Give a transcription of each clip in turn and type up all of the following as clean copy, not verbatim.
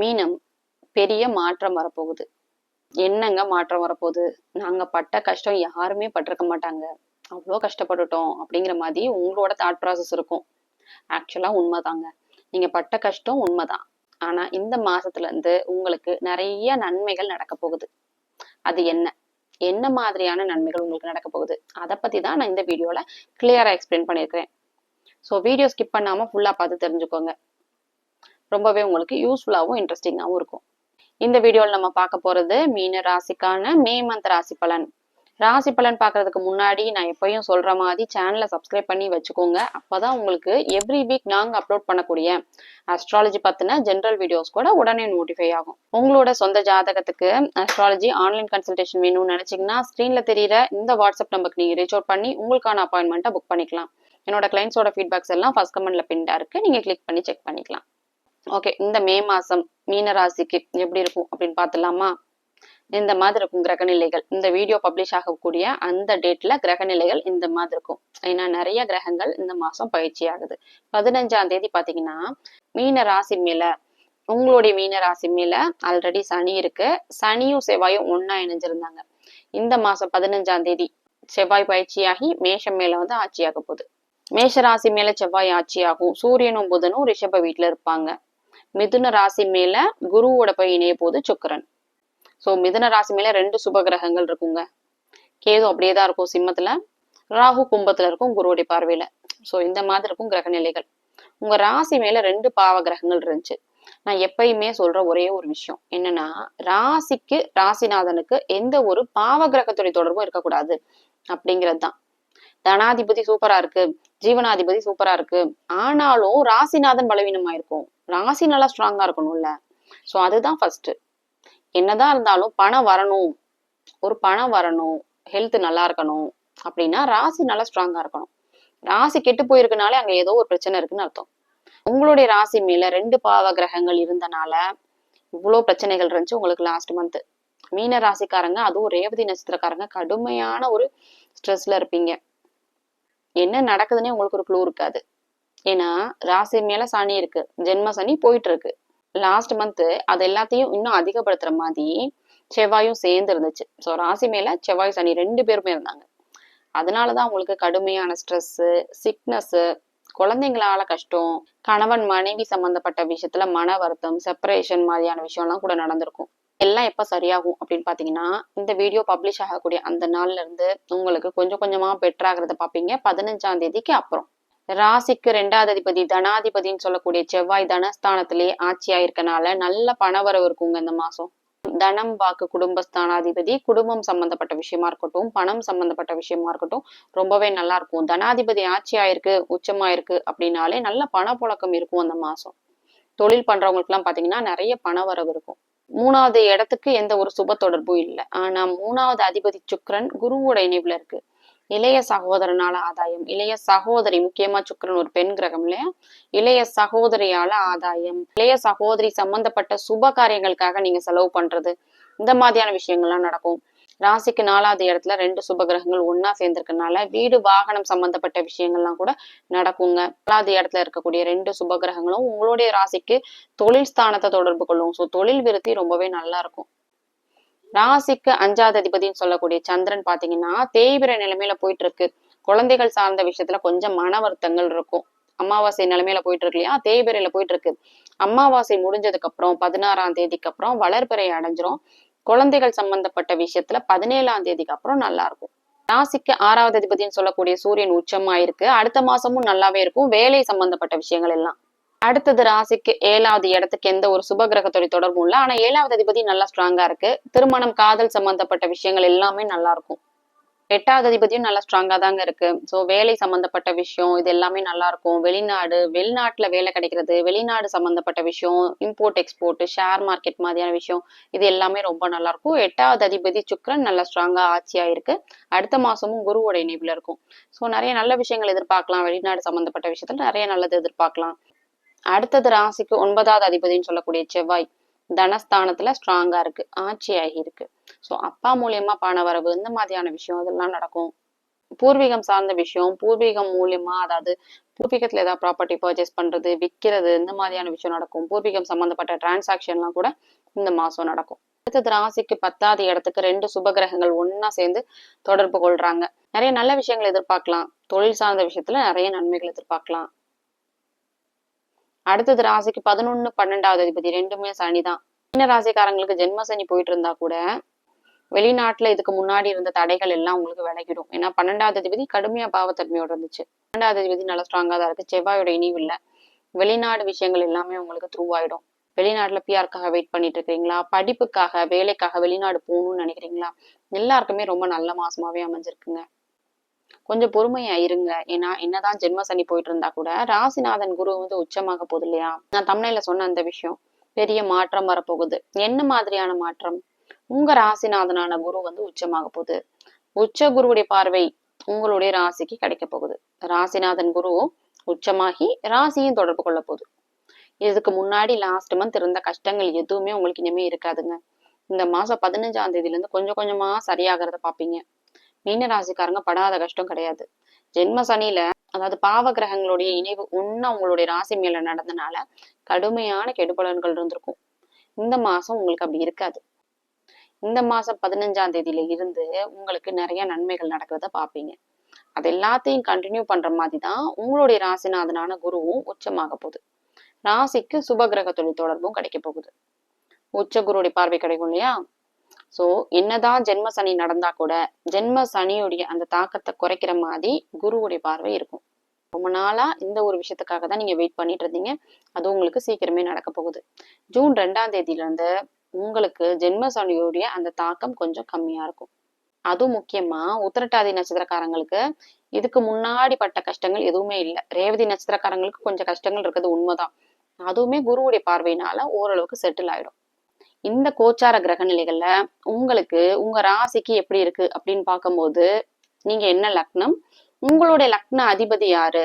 மீனம், பெரிய மாற்றம் வரப்போகுது. என்னங்க மாற்றம் வரப்போகுது? நாங்க பட்ட கஷ்டம் யாருமே பட்டிருக்க மாட்டாங்க. அவ்வளோ கஷ்டப்பட்டுட்டோம் அப்படிங்கிற மாதிரி உங்களோட தாட் ப்ராசஸ் இருக்கும். ஆக்சுவலா உண்மைதாங்க. நீங்க பட்ட கஷ்டம் உண்மைதான். ஆனா இந்த மாசத்துல இருந்து உங்களுக்கு நிறைய நன்மைகள் நடக்க போகுது. அது என்ன? என்ன மாதிரியான நன்மைகள் உங்களுக்கு நடக்க போகுது? அதை பத்தி தான் நான் இந்த வீடியோல கிளியரா எக்ஸ்பிளைன் பண்ணியிருக்கிறேன். ஸோ வீடியோ ஸ்கிப் பண்ணாம ஃபுல்லா பார்த்து தெரிஞ்சுக்கோங்க. ரொம்பவே உங்களுக்கு யூஸ்ஃபுல்லாகவும் இன்ட்ரெஸ்டிங்காகவும் இருக்கும். இந்த வீடியோவில் நம்ம பார்க்க போறது மீன ராசிக்கான மே மந்த் ராசி பலன். ராசி பலன் பார்க்கறதுக்கு முன்னாடி நான் எப்பயும் சொல்ற மாதிரி சேனலை சப்ஸ்கிரைப் பண்ணி வச்சுக்கோங்க. அப்பதான் உங்களுக்கு எவ்ரி வீக் நாங்க அப்லோட் பண்ணக்கூடிய அஸ்ட்ராலஜி பத்தின ஜென்ரல் வீடியோஸ் கூட உடனே நோட்டிஃபை ஆகும். உங்களோட சொந்த ஜாதகத்துக்கு அஸ்ட்ராலஜி ஆன்லைன் கன்சல்டேஷன் வேணும்னு நினைச்சீங்கன்னா ஸ்கிரீன்ல தெரியுற இந்த வாட்ஸ்அப் நம்பருக்கு நீங்க ரீச் அவுட் பண்ணி உங்களுக்கான அப்பாயின்மெண்ட்டை புக் பண்ணிக்கலாம். என்னோட கிளைண்ட்ஸோட ஃபீட்பேக்ஸ் எல்லாம் ஃபர்ஸ்ட் கமெண்ட்ல பின்டா இருக்கு, நீங்க கிளிக் பண்ணி செக் பண்ணிக்கலாம். ஓகே, இந்த மே மாசம் மீன ராசிக்கு எப்படி இருக்கும் அப்படின்னு பார்த்துலாமா? இந்த மாதிரி இருக்கும் கிரகநிலைகள். இந்த வீடியோ பப்ளிஷ் ஆகக்கூடிய அந்த டேட்ல கிரகநிலைகள் இந்த மாதிரி இருக்கும். ஏன்னா நிறைய கிரகங்கள் இந்த மாசம் பயிற்சி ஆகுது. 15ஆம் தேதி பாத்தீங்கன்னா மீன ராசி மேல, உங்களுடைய மீன ராசி மேல ஆல்ரெடி சனி இருக்கு. சனியும் செவ்வாயும் ஒன்னா இணைஞ்சிருந்தாங்க. இந்த மாசம் 15ஆம் தேதி செவ்வாய் பயிற்சியாகி மேஷம் மேல வந்து ஆட்சியாக போகுது. மேஷ ராசி மேல செவ்வாய் ஆட்சியாகும். சூரியனும் புதனும் ரிஷப வீட்டுல இருப்பாங்க. மிதுன ராசி மேல குருவோட போய் இணைய போது சுக்கிரன். சோ மிதுன ராசி மேல 2 சுப கிரகங்கள் இருக்குங்க. கேது அப்படியேதான் இருக்கும் சிம்மத்துல, ராகு கும்பத்துல இருக்கும் குருவுடைய பார்வையில. சோ இந்த மாதிரி இருக்கும் கிரக நிலைகள். உங்க ராசி மேல 2 பாவ கிரகங்கள் இருந்துச்சு. நான் எப்பயுமே சொல்ற ஒரே ஒரு விஷயம் என்னன்னா, ராசிக்கு ராசிநாதனுக்கு எந்த ஒரு பாவ கிரகத்துடைய தொடர்பும் இருக்கக்கூடாது அப்படிங்கிறது தான். தனாதிபதி சூப்பரா இருக்கு, ஜீவனாதிபதி சூப்பரா இருக்கு, ஆனாலும் ராசிநாதன் பலவீனமா இருக்கும். ராசி நல்லா ஸ்ட்ராங்கா இருக்கணும்ல. சோ அதுதான் ஃபர்ஸ்ட். என்னதான் இருந்தாலும் பணம் வரணும், ஒரு பணம் வரணும், ஹெல்த் நல்லா இருக்கணும் அப்படின்னா ராசி நல்லா ஸ்ட்ராங்கா இருக்கணும். ராசி கெட்டு போயிருக்குனாலே அங்க ஏதோ ஒரு பிரச்சனை இருக்குன்னு அர்த்தம். உங்களுடைய ராசி மேல 2 பாவ கிரகங்கள் இருந்தனால இவ்வளவு பிரச்சனைகள் இருந்துச்சு உங்களுக்கு லாஸ்ட் மந்த். மீன ராசிக்காரங்க, அதுவும் ரேவதி நட்சத்திரக்காரங்க கடுமையான ஒரு ஸ்ட்ரெஸ்ல இருப்பீங்க. என்ன நடக்குதுன்னே உங்களுக்கு ஒரு க்ளூ இருக்காது. ஏன்னா ராசி மேல சனி இருக்கு, ஜென்ம சனி போயிட்டு இருக்கு. லாஸ்ட் மந்த் அது எல்லாத்தையும் இன்னும் அதிகப்படுத்துற மாதிரி செவ்வாயும் சேர்ந்து இருந்துச்சு. ஸோ ராசி மேல செவ்வாய் சனி 2 பேருமே இருந்தாங்க. அதனாலதான் உங்களுக்கு கடுமையான ஸ்ட்ரெஸ், சிக்னஸ், குழந்தைங்களால கஷ்டம், கணவன் மனைவி சம்பந்தப்பட்ட விஷயத்துல மன வருத்தம், செப்பரேஷன் மாதிரியான விஷயம் எல்லாம் கூட நடந்திருக்கும். எல்லாம் எப்ப சரியாகும் அப்படின்னு பாத்தீங்கன்னா, இந்த வீடியோ பப்ளிஷ் ஆகக்கூடிய அந்த நாள்ல இருந்து உங்களுக்கு கொஞ்சம் கொஞ்சமா பெட்டர் ஆகிறத பாப்பீங்க 15ஆம் தேதிக்கு அப்புறம். ராசிக்கு 2வது அதிபதி தனாதிபதினு சொல்லக்கூடிய செவ்வாய் தனஸ்தானத்திலேயே ஆட்சியா இருக்கனால நல்ல பணவரவு இருக்குங்க இந்த மாசம். தனம் வாக்கு குடும்பஸ்தானாதிபதி, குடும்பம் சம்பந்தப்பட்ட விஷயமா இருக்கட்டும், பணம் சம்பந்தப்பட்ட விஷயமா இருக்கட்டும், ரொம்பவே நல்லா இருக்கும். தனாதிபதி ஆட்சி ஆயிருக்கு, உச்சமாயிருக்கு அப்படின்னாலே நல்ல பணப்புழக்கம் இருக்கும் அந்த மாசம். தொழில் பண்றவங்களுக்கு எல்லாம் பாத்தீங்கன்னா நிறைய பணவரவு இருக்கும். 3வது இடத்துக்கு எந்த ஒரு சுப தொடர்பும் இல்லை. ஆனா 3வது அதிபதி சுக்கிரன் குருவோட இணைவுல இருக்கு. இளைய சகோதரனால ஆதாயம், இளைய சகோதரி, முக்கியமா சுக்கிரன் ஒரு பெண் கிரகம் இல்லையா, இளைய சகோதரியால ஆதாயம், இளைய சகோதரி சம்பந்தப்பட்ட சுப காரியங்களுக்காக நீங்க செலவு பண்றது, இந்த மாதிரியான விஷயங்கள்லாம் நடக்கும். ராசிக்கு 4வது இடத்துல 2 சுப கிரகங்கள் ஒன்னா சேர்ந்திருக்கனால வீடு வாகனம் சம்பந்தப்பட்ட விஷயங்கள்லாம் கூட நடக்குங்க. 4வது இடத்துல இருக்கக்கூடிய 2 சுப கிரகங்களும் உங்களுடைய ராசிக்கு தொழில் ஸ்தானத்தை தொடர்பு கொள்ளும். ஸோ தொழில் விருத்தி ரொம்பவே நல்லா இருக்கும். ராசிக்கு 5வது அதிபதினு சொல்லக்கூடிய சந்திரன் பாத்தீங்கன்னா தேய்பிர நிலைமையில போயிட்டு இருக்கு. குழந்தைகள் சார்ந்த விஷயத்துல கொஞ்சம் மன வருத்தங்கள் இருக்கும். அமாவாசை நிலைமையில போயிட்டு இருக்கு இல்லையா, தேய்பிரையில போயிட்டு இருக்கு. அமாவாசை முடிஞ்சதுக்கு அப்புறம் 16ஆம் தேதிக்கு அப்புறம் வளர்பிறை அடைஞ்சிரும். குழந்தைகள் சம்பந்தப்பட்ட விஷயத்துல 17ஆம் தேதிக்கு அப்புறம் நல்லா இருக்கும். ராசிக்கு 6வது அதிபதினு சொல்லக்கூடிய சூரியன் உச்சமா இருக்கு. அடுத்த மாசமும் நல்லாவே இருக்கும் வேலை சம்பந்தப்பட்ட விஷயங்கள் எல்லாம். அடுத்தது ராசிக்கு 7வது இடத்துக்கு எந்த ஒரு சுப கிரகத்தோட தொடர்பும் இல்லை. ஆனா 7வது அதிபதி நல்லா ஸ்ட்ராங்கா இருக்கு. திருமணம், காதல் சம்பந்தப்பட்ட விஷயங்கள் எல்லாமே நல்லா இருக்கும். 8வது அதிபதியும் நல்லா ஸ்ட்ராங்கா தாங்க இருக்கு. ஸோ வேலை சம்பந்தப்பட்ட விஷயம் இது எல்லாமே நல்லா இருக்கும். வெளிநாடு, வெளிநாட்டுல வேலை கிடைக்கிறது, வெளிநாடு சம்பந்தப்பட்ட விஷயம், இம்போர்ட் எக்ஸ்போர்ட், ஷேர் மார்க்கெட் மாதிரியான விஷயம், இது எல்லாமே ரொம்ப நல்லா இருக்கும். 8வது அதிபதி சுக்கிரன் நல்லா ஸ்ட்ராங்கா ஆட்சியா இருக்கு. அடுத்த மாசமும் குருவோட இணைவுல இருக்கும். ஸோ நிறைய நல்ல விஷயங்கள் எதிர்பார்க்கலாம். வெளிநாடு சம்பந்தப்பட்ட விஷயத்துல நிறைய நல்லது எதிர்பார்க்கலாம். அடுத்தது ராசிக்கு 9வது அதிபதினு சொல்லக்கூடிய செவ்வாய் தனஸ்தானத்துல ஸ்ட்ராங்கா இருக்கு, ஆட்சி ஆகி இருக்கு. ஸோ அப்பா மூலியமா பண வரவு, இந்த மாதிரியான விஷயம் இதெல்லாம் நடக்கும். பூர்வீகம் சார்ந்த விஷயம், பூர்வீகம் மூலியமா, அதாவது பூர்வீகத்துல ஏதாவது ப்ராப்பர்ட்டி பர்ச்சேஸ் பண்றது, விற்கிறது, இந்த மாதிரியான விஷயம் நடக்கும். பூர்வீகம் சம்பந்தப்பட்ட டிரான்சாக்ஷன்லாம் கூட இந்த மாசம் நடக்கும். அடுத்தது ராசிக்கு 10வது இடத்துக்கு 2 சுபகிரகங்கள் ஒன்னா சேர்ந்து தொடர்பு கொள்றாங்க. நிறைய நல்ல விஷயங்கள் எதிர்பார்க்கலாம். தொழில் சார்ந்த விஷயத்துல நிறைய நன்மைகள் எதிர்பார்க்கலாம். அடுத்தது ராசிக்கு 11, 12வது அதிபதி ரெண்டுமே சனிதான். மீன ராசிக்காரங்களுக்கு ஜென்ம சனி போயிட்டு இருந்தா கூட வெளிநாட்டுல இதுக்கு முன்னாடி இருந்த தடைகள் எல்லாம் உங்களுக்கு விலகிடும். ஏன்னா 12வது அதிபதி கடுமையா பாவத்தன்மையோட இருந்துச்சு. 12வது அதிபதி நல்லா ஸ்ட்ராங்கா தான் இருக்கு. செவ்வாயோட இனிவு இல்ல. வெளிநாடு விஷயங்கள் எல்லாமே உங்களுக்கு த்ரூ ஆயிடும். வெளிநாட்டுல பிஆர்க்காக வெயிட் பண்ணிட்டு இருக்கீங்களா, படிப்புக்காக வேலைக்காக வெளிநாடு போகணும்னு நினைக்கிறீங்களா, எல்லாருக்குமே ரொம்ப நல்ல மாசமாவே அமைஞ்சிருக்குங்க. கொஞ்சம் பொறுமையா இருங்க. ஏன்னா என்னதான் ஜென்ம சனி போயிட்டு இருந்தா கூட ராசிநாதன் குரு வந்து உச்சமாக போகுது இல்லையா. நான் தமிழ்ல சொன்ன அந்த விஷயம் பெரிய மாற்றம் வரப்போகுது. என்ன மாதிரியான மாற்றம்? உங்க ராசிநாதனான குரு வந்து உச்சமாக போகுது. உச்ச குருவுடைய பார்வை உங்களுடைய ராசிக்கு கிடைக்க போகுது. ராசிநாதன் குரு உச்சமாகி ராசியும் தொடர்பு கொள்ள போகுது. இதுக்கு முன்னாடி லாஸ்ட் மந்த் இருந்த கஷ்டங்கள் எதுவுமே உங்களுக்கு இனிமே இருக்காதுங்க. இந்த மாசம் 15ஆம் தேதியில இருந்து கொஞ்சம் கொஞ்சமா சரியாகிறத பாப்பீங்க. மீன ராசிக்காரங்க படாத கஷ்டம் கிடையாது. ஜென்ம சனியில, அதாவது பாவ கிரகங்களுடைய இணைவு ஒண்ணு உங்களுடைய ராசி மேல நடந்தனால கடுமையான கெடுபலன்கள் இருந்திருக்கும். இந்த மாசம் உங்களுக்கு அப்படி இருக்காது. இந்த மாசம் 15ஆம் தேதியில இருந்து உங்களுக்கு நிறைய நன்மைகள் நடக்கிறத பாப்பீங்க. அது எல்லாத்தையும் கண்டினியூ பண்ற மாதிரிதான் உங்களுடைய ராசிநாதனான குருவும் உச்சமாக போகுது. ராசிக்கு சுப கிரகத்துடைய தொடர்பும் கிடைக்க போகுது. உச்ச குருவுடைய பார்வை கிடைக்கும் இல்லையா. சோ என்னதான் ஜென்ம சனி நடந்தா கூட ஜென்ம சனியுடைய அந்த தாக்கத்தை குறைக்கிற மாதிரி குருவுடைய பார்வை இருக்கும். ரொம்ப நாளா இந்த ஒரு விஷயத்துக்காக தான் நீங்க வெயிட் பண்ணிட்டு இருந்தீங்க. அது உங்களுக்கு சீக்கிரமே நடக்க போகுது. ஜூன் 2ஆம் தேதியில இருந்து உங்களுக்கு ஜென்ம சனியுடைய அந்த தாக்கம் கொஞ்சம் கம்மியா இருக்கும். அதுவும் முக்கியமா உத்திரட்டாதி நட்சத்திரக்காரங்களுக்கு இதுக்கு முன்னாடி பட்ட கஷ்டங்கள் எதுவுமே இல்லை. ரேவதி நட்சத்திரக்காரங்களுக்கு கொஞ்சம் கஷ்டங்கள் இருக்கிறது உண்மைதான். அதுவுமே குருவுடைய பார்வையினால ஓரளவுக்கு செட்டில் ஆயிடும். இந்த கோச்சார கிரக நிலைகள்ல உங்களுக்கு உங்க ராசிக்கு எப்படி இருக்கு அப்படின்னு பார்க்கும்போது, நீங்க என்ன லக்னம், உங்களுடைய லக்ன அதிபதி யாரு,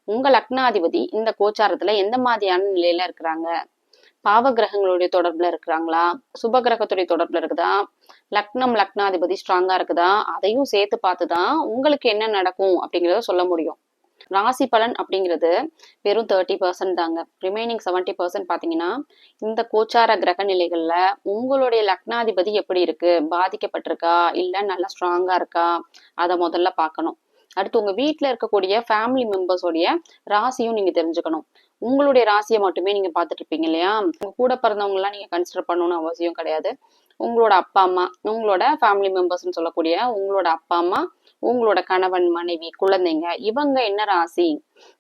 உங்க லக்னாதிபதி இந்த கோச்சாரத்துல எந்த மாதிரியான நிலையில இருக்கிறாங்க, பாவ கிரகங்களுடைய தொடர்புல இருக்கிறாங்களா, சுப கிரகத்துடைய தொடர்புல இருக்குதா, லக்னம் லக்னாதிபதி ஸ்ட்ராங்கா இருக்குதா, அதையும் சேர்த்து பார்த்துதான் உங்களுக்கு என்ன நடக்கும் அப்படிங்கிறத சொல்ல முடியும். ராசி பலன் அப்படிங்கிறது வெறும் 30% தாங்க. ரிமைனிங் 70% பாத்தீங்கன்னா இந்த கோச்சார கிரக நிலைகள்ல உங்களுடைய லக்னாதிபதி எப்படி இருக்கு, பாதிக்கப்பட்டிருக்கா இல்ல நல்லா ஸ்ட்ராங்கா இருக்கா, அதை முதல்ல பார்க்கணும். அடுத்து உங்க வீட்டுல இருக்கக்கூடிய ஃபேமிலி மெம்பர்ஸோடைய ராசியும் நீங்க தெரிஞ்சுக்கணும். உங்களுடைய ராசியை மட்டுமே நீங்க பாத்துட்டு இருப்பீங்க இல்லையா. உங்க கூட பிறந்தவங்க எல்லாம் நீங்க கன்சிடர் பண்ணணும்னு அவசியம் கிடையாது. உங்களோட அப்பா அம்மா, உங்களோட ஃபேமிலி மெம்பர்ஸ்ன்னு சொல்லக்கூடிய உங்களோட அப்பா அம்மா, உங்களோட கணவன் மனைவி குழந்தைங்க, இவங்க என்ன ராசி,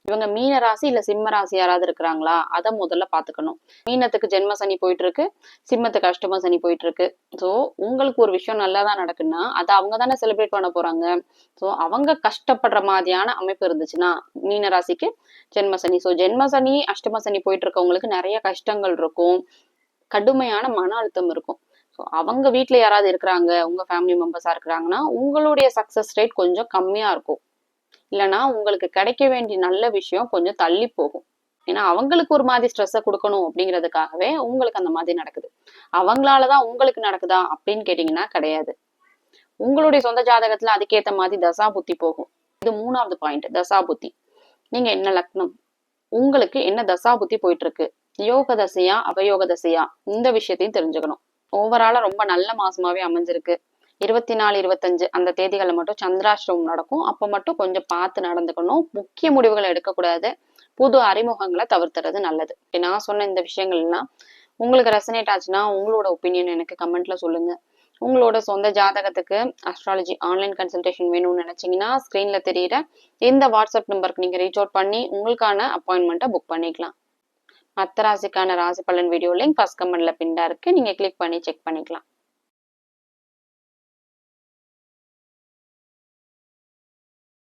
இவங்க மீன ராசி இல்ல சிம்ம ராசி யாராவது இருக்கிறாங்களா, அதை முதல்ல பாத்துக்கணும். மீனத்துக்கு ஜென்ம சனி போயிட்டு இருக்கு, சிம்மத்துக்கு அஷ்டம சனி போயிட்டு இருக்கு. சோ உங்களுக்கு ஒரு விஷயம் நல்லாதான் நடக்குன்னா அதை அவங்க தானே செலிப்ரேட் பண்ண போறாங்க. சோ அவங்க கஷ்டப்படுற மாதிரியான அமைப்பு இருந்துச்சுன்னா மீன ராசிக்கு ஜென்ம சனி. சோ ஜென்ம சனி அஷ்டம சனி போயிட்டு இருக்கவங்களுக்கு நிறைய கஷ்டங்கள் இருக்கும், கடுமையான மன அழுத்தம் இருக்கும். ஸோ அவங்க வீட்டில் யாராவது இருக்கிறாங்க, உங்க ஃபேமிலி மெம்பர்ஸா இருக்கிறாங்கன்னா உங்களுடைய சக்சஸ் ரேட் கொஞ்சம் கம்மியா இருக்கும். இல்லைன்னா உங்களுக்கு கிடைக்க வேண்டிய நல்ல விஷயம் கொஞ்சம் தள்ளி போகும். ஏன்னா அவங்களுக்கு ஒரு மாதிரி ஸ்ட்ரெஸ்ஸை கொடுக்கணும் அப்படிங்கிறதுக்காகவே உங்களுக்கு அந்த மாதிரி நடக்குது. அவங்களாலதான் உங்களுக்கு நடக்குதா அப்படின்னு கேட்டீங்கன்னா கிடையாது. உங்களுடைய சொந்த ஜாதகத்துல அதுக்கேற்ற மாதிரி தசா புத்தி போகும். இது 3வது பாயிண்ட், தசா புத்தி. நீங்க என்ன லக்னம், உங்களுக்கு என்ன தசா புத்தி போயிட்டு இருக்கு, யோக தசையா அவயோக தசையா, இந்த விஷயத்தையும் தெரிஞ்சுக்கணும். ஓவராலா ரொம்ப நல்ல மாசமாவே அமைஞ்சிருக்கு. 24, 25 அந்த தேதிகளை மட்டும் சந்திராஷ்டிரமம் நடக்கும். அப்ப மட்டும் கொஞ்சம் பார்த்து நடந்துக்கணும். முக்கிய முடிவுகளை எடுக்கக்கூடாது. புது அறிமுகங்களை தவிர்த்துறது நல்லது. நான் சொன்ன இந்த விஷயங்கள் எல்லாம் உங்களுக்கு ரெசனேட் ஆச்சுன்னா உங்களோட ஒப்பீனியன் எனக்கு கமெண்ட்ல சொல்லுங்க. உங்களோட சொந்த ஜாதகத்துக்கு அஸ்ட்ராலஜி ஆன்லைன் கன்சல்டேஷன் வேணும்னு நினைச்சீங்கன்னா ஸ்கிரீன்ல தெரியுற இந்த வாட்ஸ்அப் நம்பருக்கு நீங்க ரீச் அவுட் பண்ணி உங்களுக்கான அப்பாயின்மெண்ட்டை புக் பண்ணிக்கலாம். மற்ற ராசிக்கான ராசி பலன் வீடியோ லிங்க் ஃபர்ஸ்ட் கமெண்ட்ல பின்டா இருக்கு, நீங்க கிளிக் பண்ணி செக் பண்ணிக்கலாம்.